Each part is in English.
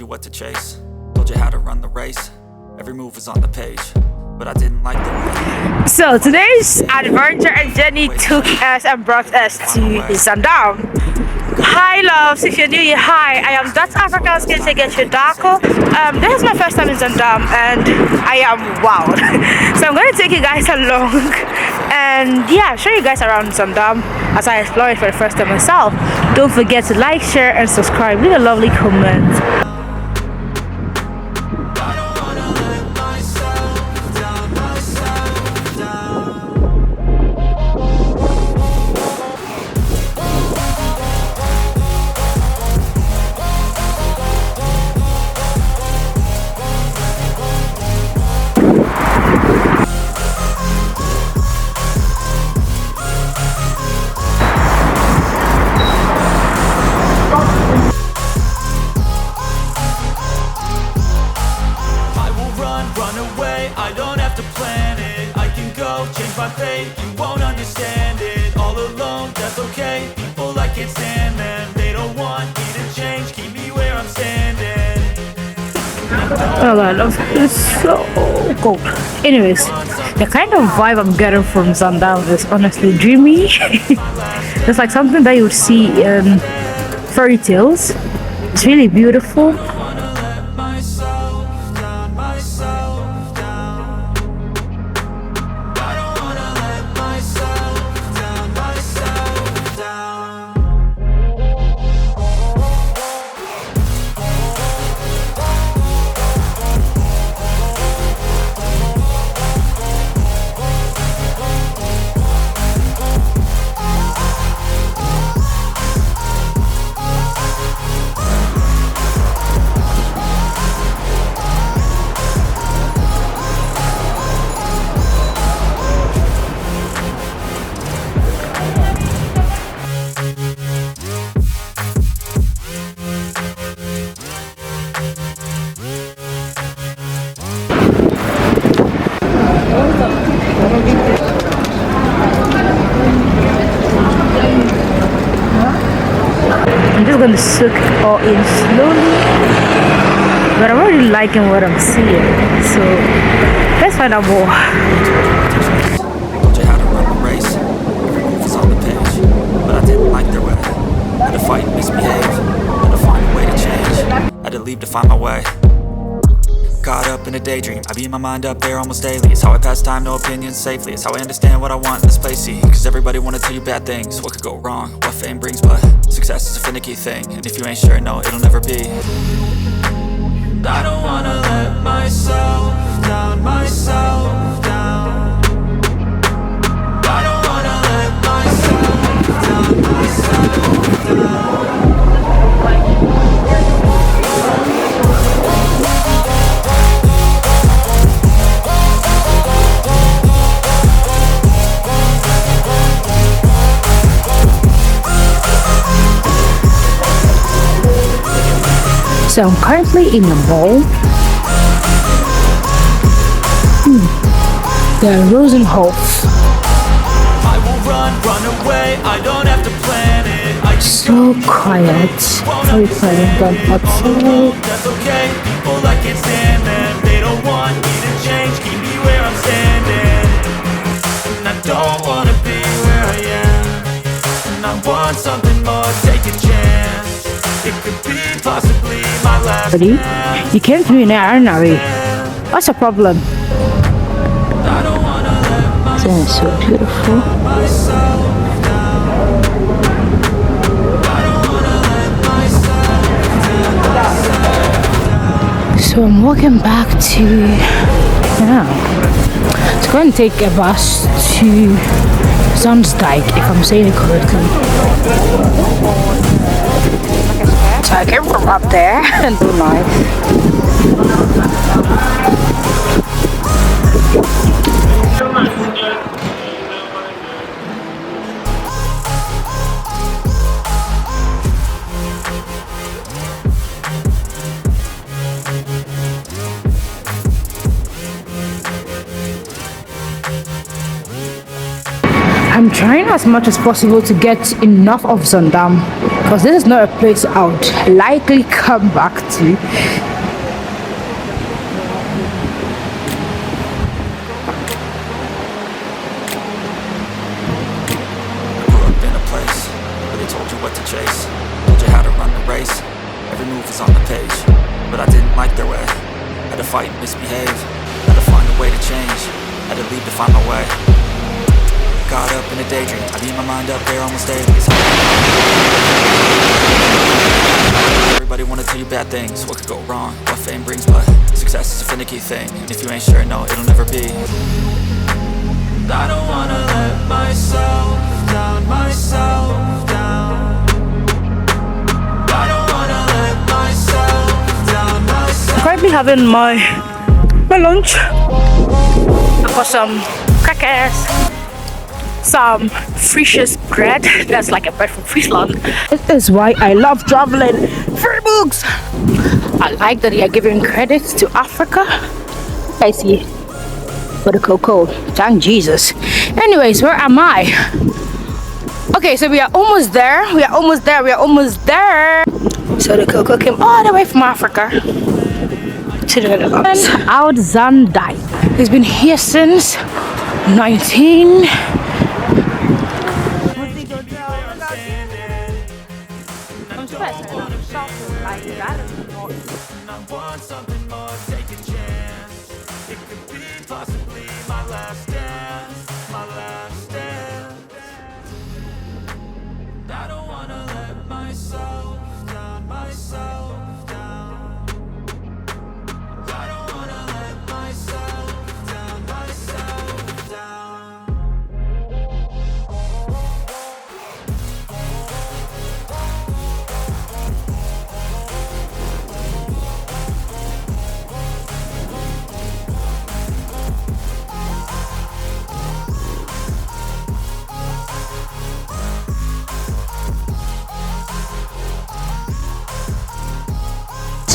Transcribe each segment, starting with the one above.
what to chase. Told you how to run the race. Every move was on the page, but I didn't like the way. So today's adventure and journey took us and brought us to Zaandam. Hi loves, if you're new here, hi, I am Dutch African skin Gertrude Darko. This is my first time in Zaandam and I am wowed. So I'm going to take you guys along and yeah, show you guys around Zaandam as I explore it for the first time myself. Don't forget to like, share and subscribe. Leave a lovely comment. My fate, you won't understand it. All alone, that's okay. People I can't stand them. They don't want me to change. Keep me where I'm standing. Oh my love, it's so cold. Anyways, the kind of vibe I'm getting from Zaandam is honestly dreamy. It's like something that you would see in fairy tales. It's really beautiful. I'm just going to soak it all in slowly, but I'm already liking what I'm seeing, so let's find out more. Told you how to run the race. Every move was on the page, but I didn't like their way. Had to fight and misbehave, had to find a way to change. Had to leave to find my way. Caught up in a daydream, I beat my mind up there almost daily. It's how I pass time, no opinions safely. It's how I understand what I want in this place, see. Cause everybody wanna tell you bad things. What could go wrong, what fame brings, but success is a finicky thing. And if you ain't sure, no, it'll never be. I don't wanna let myself down, myself down. I don't wanna let myself down, myself down. So I'm currently in a mall. The Rosenhof. I will run away. I don't have to plan it. So quiet. Very quiet, but outside. That's okay. People I can't stand them. They don't want me to change. Keep me where I'm standing. And I don't wanna be where I am. And I want something more. Take a chance. It could be possibly my last. Buddy, you came to me now, aren't we? What's the problem? Isn't it so beautiful? So I'm walking back to to go and take a bus to Zaanstad, if I'm saying it correctly. So I came from up there and do nice. I'm trying as much as possible to get enough of Zaandam because this is not a place I would likely come back to. Chase, told you how to run the race. Every move was on the page, but I didn't like their way. Had to fight and misbehave, had to find a way to change, had to leave to find my way. Got up in a daydream, I beat my mind up there almost daily. Everybody wanna tell you bad things, what could go wrong, what fame brings, but success is a finicky thing. If you ain't sure, no, it'll never be. I don't wanna let myself down, myself down. I'm currently having my lunch. I've got some crackers, some Fries's bread. That's like a bread from Friesland. This is why I love traveling. Free books! I like that they are giving credit to Africa. I see. For the cocoa. Thank Jesus. Anyways, where am I? Okay, so we are almost there. We are almost there. We are almost there. So the cocoa came all the way from Africa to the Netherlands. Oud Zaandam. He's been here since 19.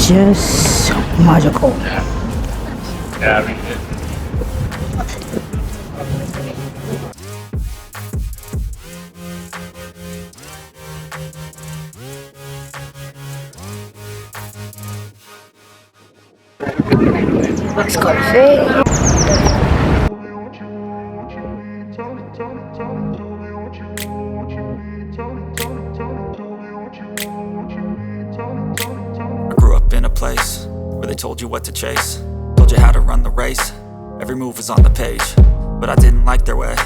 Just magical. Yeah, I read it. Let's go see. Place where they told you what to chase, told you how to run the race. Every move was on the page, but I didn't like their way.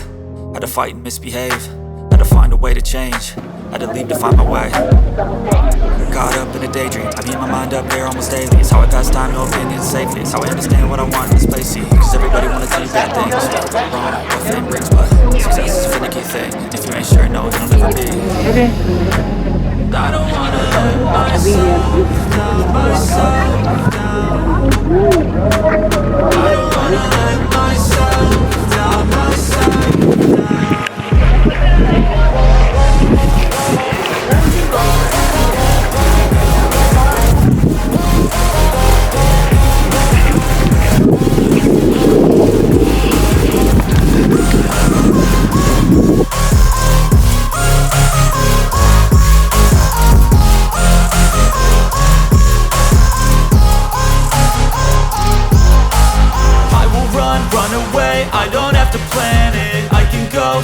Had to fight and misbehave, had to find a way to change, had to leave to find my way. Caught up in a daydream, I beat my mind up there almost daily. It's how I pass time, no opinions safely. It's how I understand what I want in this place. See, cause everybody wanna tell you bad things, what could go wrong, what fame brings, but success is a finicky thing. If you ain't sure, no, it'll never be. I don't wanna let myself down, myself down. I don't wanna let myself down, myself down.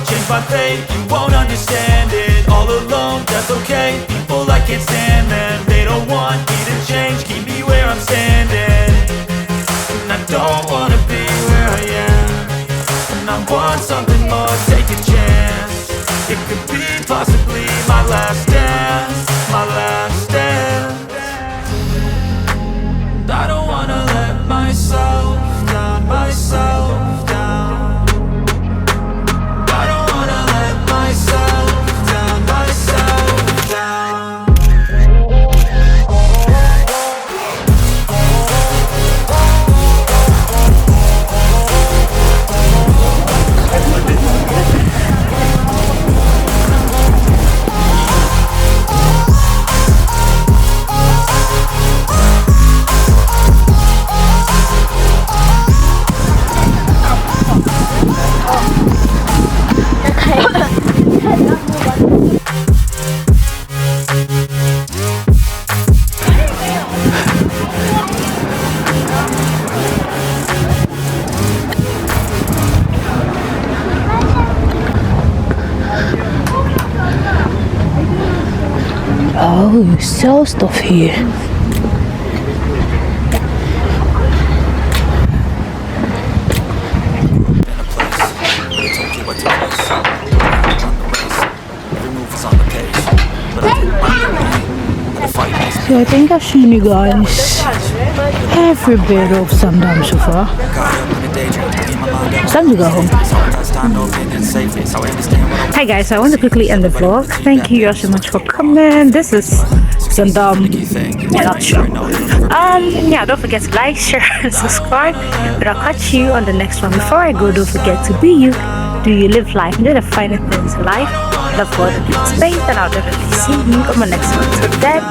Change my fate, you won't understand it. All alone, that's okay. People, I can't stand them. They don't want me to change, keep me where I'm standing. And I don't wanna be where I am. And I want something more, take a chance. It could be possibly my last dance, my last dance. And I don't wanna let myself down, myself down. Oh, you sell stuff here. So I think I've shown you guys every bit of Zaandam so far. It's time to go home. Hi guys, I want to quickly end the vlog. Thank you guys so much for coming. This is Zaandam in a nutshell. Yeah, don't forget to like, share, and subscribe. But I'll catch you on the next one. Before I go, don't forget to be you. Do you live life? Do the finer things in life. Love God and peace, faith, and I'll definitely see you on my next one. So then.